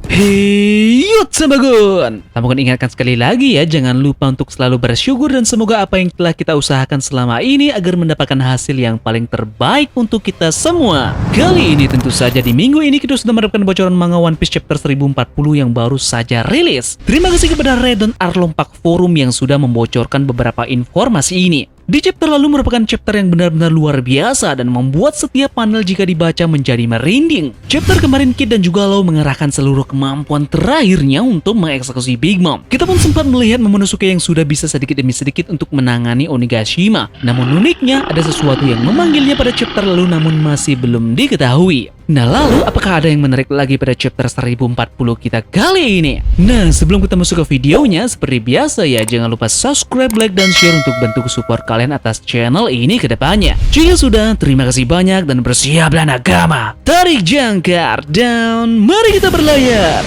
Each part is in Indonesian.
Hey, Yotsabagun! Tamukan ingatkan sekali lagi ya, jangan lupa untuk selalu bersyukur dan semoga apa yang telah kita usahakan selama ini agar mendapatkan hasil yang paling terbaik untuk kita semua. Kali ini tentu saja di minggu ini kita sudah mendapatkan bocoran manga One Piece chapter 1040 yang baru saja rilis. Terima kasih kepada Red dan Arlompak Forum yang sudah membocorkan beberapa informasi ini. Di chapter lalu merupakan chapter yang benar-benar luar biasa dan membuat setiap panel jika dibaca menjadi merinding. Chapter kemarin Kid dan juga Law mengerahkan seluruh kemampuan terakhirnya untuk mengeksekusi Big Mom. Kita pun sempat melihat Momonosuke yang sudah bisa sedikit demi sedikit untuk menangani Onigashima. Namun uniknya ada sesuatu yang memanggilnya pada chapter lalu namun masih belum diketahui. Nah lalu apakah ada yang menarik lagi pada chapter 1040 kita kali ini? Nah sebelum kita masuk ke videonya, seperti biasa ya jangan lupa subscribe, like, dan share untuk bantu support kalian atas channel ini ke depannya. Jika sudah, terima kasih banyak dan bersiaplah nakama. Tarik jangkar dan mari kita berlayar.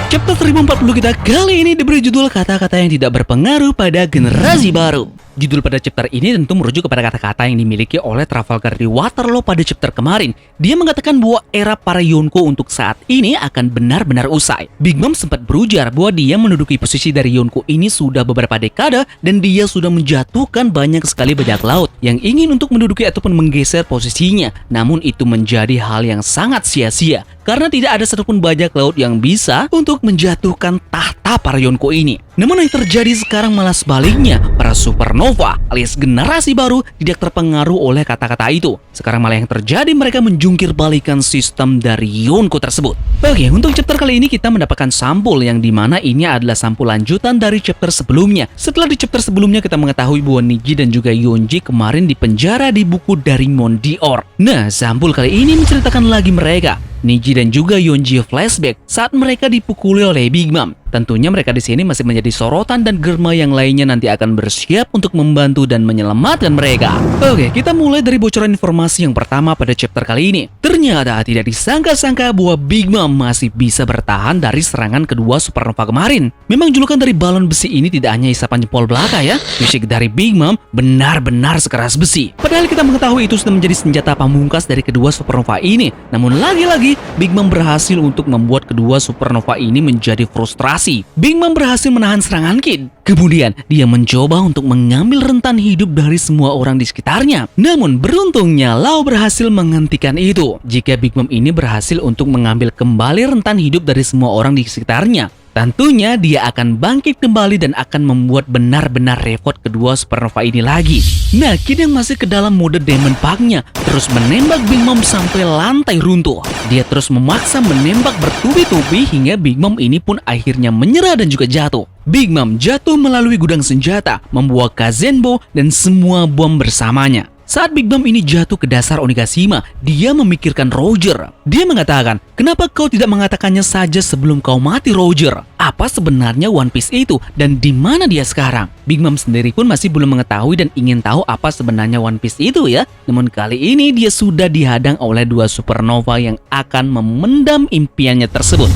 Chapter 1040 kita kali ini diberi judul kata-kata yang tidak berpengaruh pada generasi baru. Judul pada chapter ini tentu merujuk kepada kata-kata yang dimiliki oleh Trafalgar di Waterloo pada chapter kemarin. Dia mengatakan bahwa era para Yonko untuk saat ini akan benar-benar usai. Big Mom sempat berujar bahwa dia menduduki posisi dari Yonko ini sudah beberapa dekade dan dia sudah menjatuhkan banyak sekali bajak laut yang ingin untuk menduduki ataupun menggeser posisinya. Namun itu menjadi hal yang sangat sia-sia karena tidak ada satupun bajak laut yang bisa untuk menjatuhkan tahta para Yonko ini. Namun yang terjadi sekarang malah sebaliknya, para supernova alias generasi baru tidak terpengaruh oleh kata-kata itu. Sekarang malah yang terjadi mereka menjungkir balikan sistem dari Yonko tersebut. Oke, untuk chapter kali ini kita mendapatkan sampul yang dimana ini adalah sampul lanjutan dari chapter sebelumnya. Setelah di chapter sebelumnya kita mengetahui bahwa Niji dan juga Yonji kemarin dipenjara di buku dari Mondior. Nah, sampul kali ini menceritakan lagi mereka. Niji dan juga Yonji flashback saat mereka dipukuli oleh Big Mom. Tentunya mereka di sini masih menjadi sorotan dan Germa yang lainnya nanti akan bersiap untuk membantu dan menyelamatkan mereka. Oke, kita mulai dari bocoran informasi yang pertama pada chapter kali ini. Ternyata tidak disangka-sangka bahwa Big Mom masih bisa bertahan dari serangan kedua supernova kemarin. Memang julukan dari balon besi ini tidak hanya isapan jempol belaka ya. Fisik dari Big Mom benar-benar sekeras besi. Padahal kita mengetahui itu sudah menjadi senjata pamungkas dari kedua supernova ini. Namun lagi-lagi Big Mom berhasil untuk membuat kedua supernova ini menjadi frustrasi. Big Mom berhasil menahan serangan Kid. Kemudian dia mencoba untuk mengambil rentan hidup dari semua orang di sekitarnya. Namun beruntungnya Law berhasil menghentikan itu. Jika Big Mom ini berhasil untuk mengambil kembali rentan hidup dari semua orang di sekitarnya, tentunya dia akan bangkit kembali dan akan membuat benar-benar repot kedua supernova ini lagi. Nah, Kid yang masih ke dalam mode Demon Park-nya terus menembak Big Mom sampai lantai runtuh. Dia terus memaksa menembak bertubi-tubi hingga Big Mom ini pun akhirnya menyerah dan juga jatuh. Big Mom jatuh melalui gudang senjata, membawa Kazenbo dan semua bom bersamanya. Saat Big Mom ini jatuh ke dasar Onigashima, dia memikirkan Roger. Dia mengatakan, kenapa kau tidak mengatakannya saja sebelum kau mati Roger? Apa sebenarnya One Piece itu dan di mana dia sekarang? Big Mom sendiri pun masih belum mengetahui dan ingin tahu apa sebenarnya One Piece itu ya. Namun kali ini dia sudah dihadang oleh dua supernova yang akan memendam impiannya tersebut.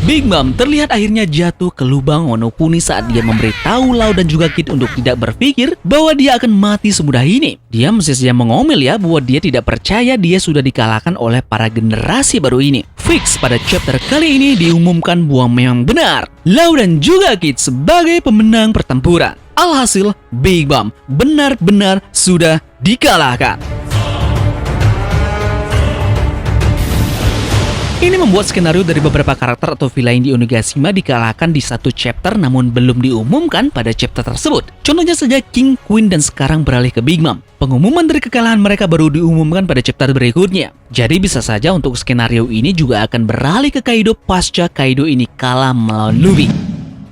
Big Mom terlihat akhirnya jatuh ke lubang Wano-Kuni saat dia memberitahu Law dan juga Kid untuk tidak berpikir bahwa dia akan mati semudah ini. Dia mesti saja mengomel ya bahwa dia tidak percaya dia sudah dikalahkan oleh para generasi baru ini. Fix pada chapter kali ini diumumkan bahwa memang benar Law dan juga Kid sebagai pemenang pertempuran. Alhasil Big Mom benar-benar sudah dikalahkan. Ini membuat skenario dari beberapa karakter atau villain di Onigashima dikalahkan di satu chapter namun belum diumumkan pada chapter tersebut. Contohnya saja King, Queen, dan sekarang beralih ke Big Mom. Pengumuman dari kekalahan mereka baru diumumkan pada chapter berikutnya. Jadi bisa saja untuk skenario ini juga akan beralih ke Kaido pasca Kaido ini kalah melawan Luffy.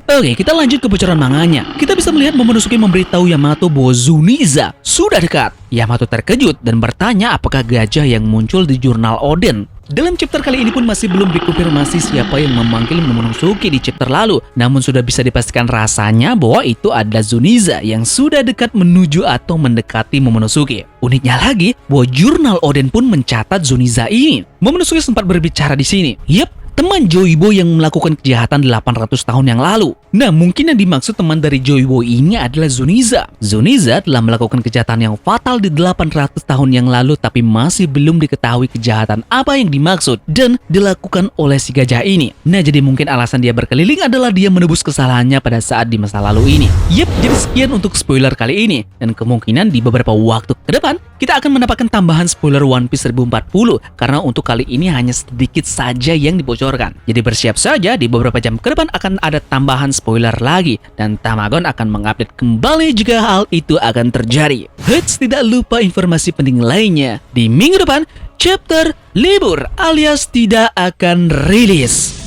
Oke, kita lanjut ke bocoran manganya. Kita bisa melihat Momonosuke memberitahu Yamato bahwa Zuniza sudah dekat. Yamato terkejut dan bertanya apakah gajah yang muncul di jurnal Oden. Dalam chapter kali ini pun masih belum dikonfirmasi siapa yang memanggil Momonosuke di chapter lalu. Namun sudah bisa dipastikan rasanya bahwa itu adalah Zuniza yang sudah dekat menuju atau mendekati Momonosuke. Uniknya lagi, bahwa jurnal Oden pun mencatat Zuniza ini. Momonosuke sempat berbicara di sini. Yep, teman Joyboy yang melakukan kejahatan 800 tahun yang lalu. Nah, mungkin yang dimaksud teman dari Joyboy ini adalah Zuniza. Zuniza telah melakukan kejahatan yang fatal di 800 tahun yang lalu, tapi masih belum diketahui kejahatan apa yang dimaksud dan dilakukan oleh si gajah ini. Nah, jadi mungkin alasan dia berkeliling adalah dia menebus kesalahannya pada saat di masa lalu ini. Yep, jadi sekian untuk spoiler kali ini. Dan kemungkinan di beberapa waktu ke depan, kita akan mendapatkan tambahan spoiler One Piece 1040, karena untuk kali ini hanya sedikit saja yang dibocorkan. Jadi bersiap saja, di beberapa jam ke depan akan ada tambahan spoiler lagi, dan Tamagon akan mengupdate kembali jika hal itu akan terjadi. Eits, tidak lupa informasi penting lainnya. Di minggu depan, chapter libur alias tidak akan rilis.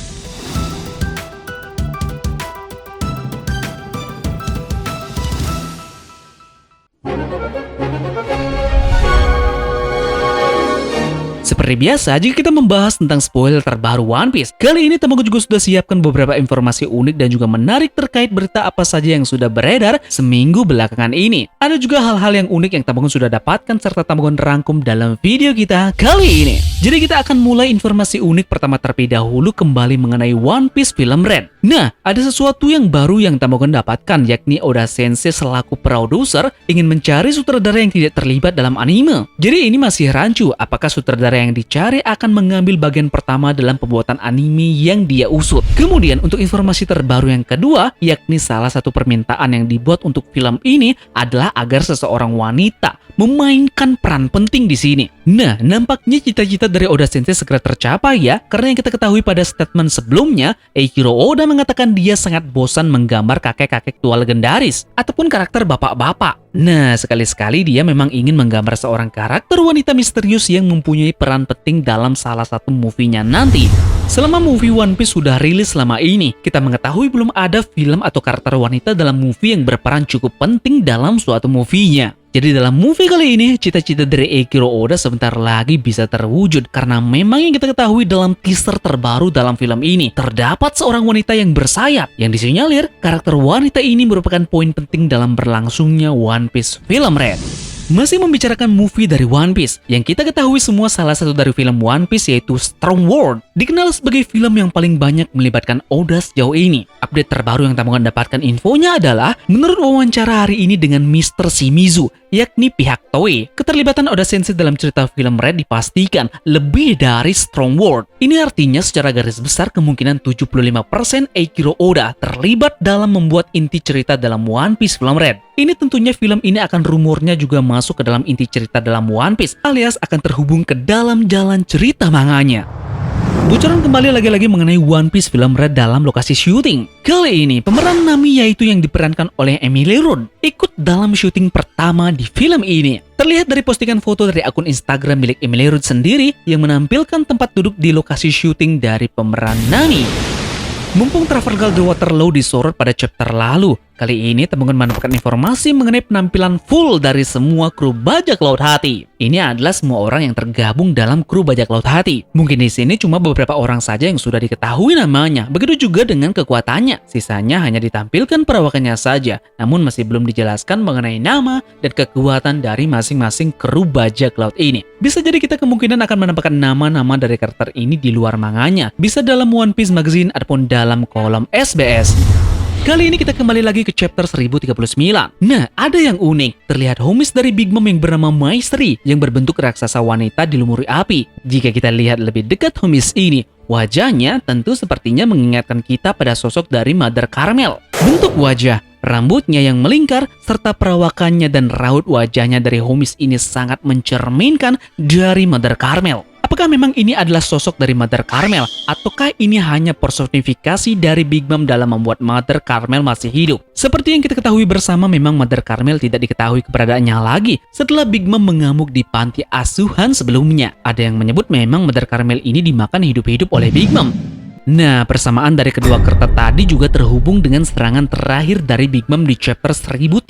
Seperti biasa, jika kita membahas tentang spoiler terbaru One Piece, kali ini Tamago juga sudah siapkan beberapa informasi unik dan juga menarik terkait berita apa saja yang sudah beredar seminggu belakangan ini. Ada juga hal-hal yang unik yang Tamago sudah dapatkan serta Tamago rangkum dalam video kita kali ini. Jadi kita akan mulai informasi unik pertama terlebih dahulu kembali mengenai One Piece film Red. Nah, ada sesuatu yang baru yang Tamago dapatkan, yakni Oda Sensei selaku produser ingin mencari sutradara yang tidak terlibat dalam anime. Jadi ini masih rancu, apakah sutradara yang dicari akan mengambil bagian pertama dalam pembuatan anime yang dia usut. Kemudian untuk informasi terbaru yang kedua, yakni salah satu permintaan yang dibuat untuk film ini adalah agar seseorang wanita memainkan peran penting di sini. Nah, nampaknya cita-cita dari Oda Sensei segera tercapai ya, karena yang kita ketahui pada statement sebelumnya, Eiichiro Oda mengatakan dia sangat bosan menggambar kakek-kakek tua legendaris ataupun karakter bapak-bapak. Nah, sekali-sekali dia memang ingin menggambar seorang karakter wanita misterius yang mempunyai peran penting dalam salah satu movie-nya nanti. Selama movie One Piece sudah rilis selama ini, kita mengetahui belum ada film atau karakter wanita dalam movie yang berperan cukup penting dalam suatu movie-nya. Jadi dalam movie kali ini, cita-cita dari Eiichiro Oda sebentar lagi bisa terwujud karena memang yang kita ketahui dalam teaser terbaru dalam film ini, terdapat seorang wanita yang bersayap yang disinyalir karakter wanita ini merupakan poin penting dalam berlangsungnya One Piece film Red. Masih membicarakan movie dari One Piece, yang kita ketahui semua salah satu dari film One Piece yaitu Strong World, dikenal sebagai film yang paling banyak melibatkan Oda sejauh ini. Update terbaru yang Tamago dapatkan infonya adalah, menurut wawancara hari ini dengan Mr. Shimizu, yakni pihak Toei, keterlibatan Oda Sensei dalam cerita film Red dipastikan lebih dari Strong World. Ini artinya secara garis besar kemungkinan 75% Eiichiro Oda terlibat dalam membuat inti cerita dalam One Piece film Red. Ini tentunya film ini akan rumornya juga masuk ke dalam inti cerita dalam One Piece, alias akan terhubung ke dalam jalan cerita manganya. Bocoran kembali lagi-lagi mengenai One Piece film Red dalam lokasi syuting. Kali ini pemeran Nami yaitu yang diperankan oleh Emily Road ikut dalam syuting pertama di film ini. Terlihat dari postingan foto dari akun Instagram milik Emily Road sendiri yang menampilkan tempat duduk di lokasi syuting dari pemeran Nami. Mumpung Trafalgar Waterloo disorot pada chapter lalu, kali ini Tamago mendapatkan informasi mengenai penampilan full dari semua kru Bajak Laut Hati. Ini adalah semua orang yang tergabung dalam kru Bajak Laut Hati. Mungkin di sini cuma beberapa orang saja yang sudah diketahui namanya, begitu juga dengan kekuatannya. Sisanya hanya ditampilkan perawakannya saja, namun masih belum dijelaskan mengenai nama dan kekuatan dari masing-masing kru Bajak Laut ini. Bisa jadi kita kemungkinan akan mendapatkan nama-nama dari karakter ini di luar manganya, bisa dalam One Piece Magazine ataupun dalam kolom SBS. Kali ini kita kembali lagi ke chapter 1039. Nah, ada yang unik. Terlihat homies dari Big Mom yang bernama Maestri yang berbentuk raksasa wanita dilumuri api. Jika kita lihat lebih dekat homies ini, wajahnya tentu sepertinya mengingatkan kita pada sosok dari Mother Caramel. Bentuk wajah, rambutnya yang melingkar, serta perawakannya dan raut wajahnya dari homies ini sangat mencerminkan dari Mother Caramel. Apakah memang ini adalah sosok dari Mother Caramel? Ataukah ini hanya personifikasi dari Big Mom dalam membuat Mother Caramel masih hidup? Seperti yang kita ketahui bersama, memang Mother Caramel tidak diketahui keberadaannya lagi setelah Big Mom mengamuk di panti asuhan sebelumnya. Ada yang menyebut memang Mother Caramel ini dimakan hidup-hidup oleh Big Mom. Nah, persamaan dari kedua karakter tadi juga terhubung dengan serangan terakhir dari Big Mom di chapter 1039.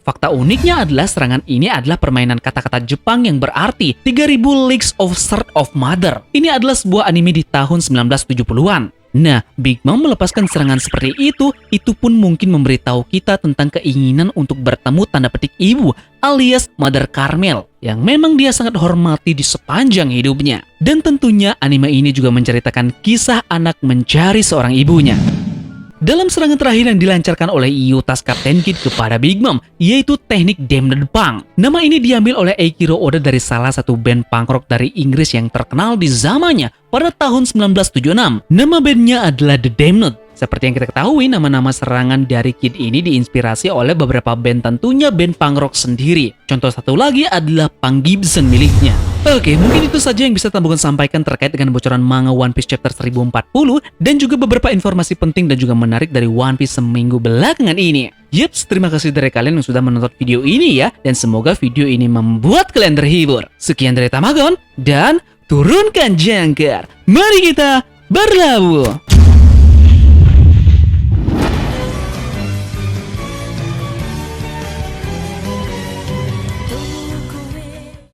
Fakta uniknya adalah serangan ini adalah permainan kata-kata Jepang yang berarti 3000 Leagues of Sword of Mother. Ini adalah sebuah anime di tahun 1970-an. Nah, Big Mom melepaskan serangan seperti itu pun mungkin memberitahu kita tentang keinginan untuk bertemu tanda petik ibu alias Mother Carmel yang memang dia sangat hormati di sepanjang hidupnya. Dan tentunya anime ini juga menceritakan kisah anak mencari seorang ibunya. Dalam serangan terakhir yang dilancarkan oleh Yutas Captain Kid kepada Big Mom, yaitu teknik Damned Punk. Nama ini diambil oleh Eiichiro Oda dari salah satu band punk rock dari Inggris yang terkenal di zamannya pada tahun 1976. Nama bandnya adalah The Damned. Seperti yang kita ketahui, nama-nama serangan dari Kid ini diinspirasi oleh beberapa band, tentunya band punk rock sendiri. Contoh satu lagi adalah Punk Gibson miliknya. Oke, mungkin itu saja yang bisa Tambukan sampaikan terkait dengan bocoran manga One Piece chapter 1040 dan juga beberapa informasi penting dan juga menarik dari One Piece seminggu belakangan ini. Yeps, terima kasih dari kalian yang sudah menonton video ini ya, dan semoga video ini membuat kalian terhibur. Sekian dari Tamagon, dan turunkan jangkar. Mari kita berlabuh.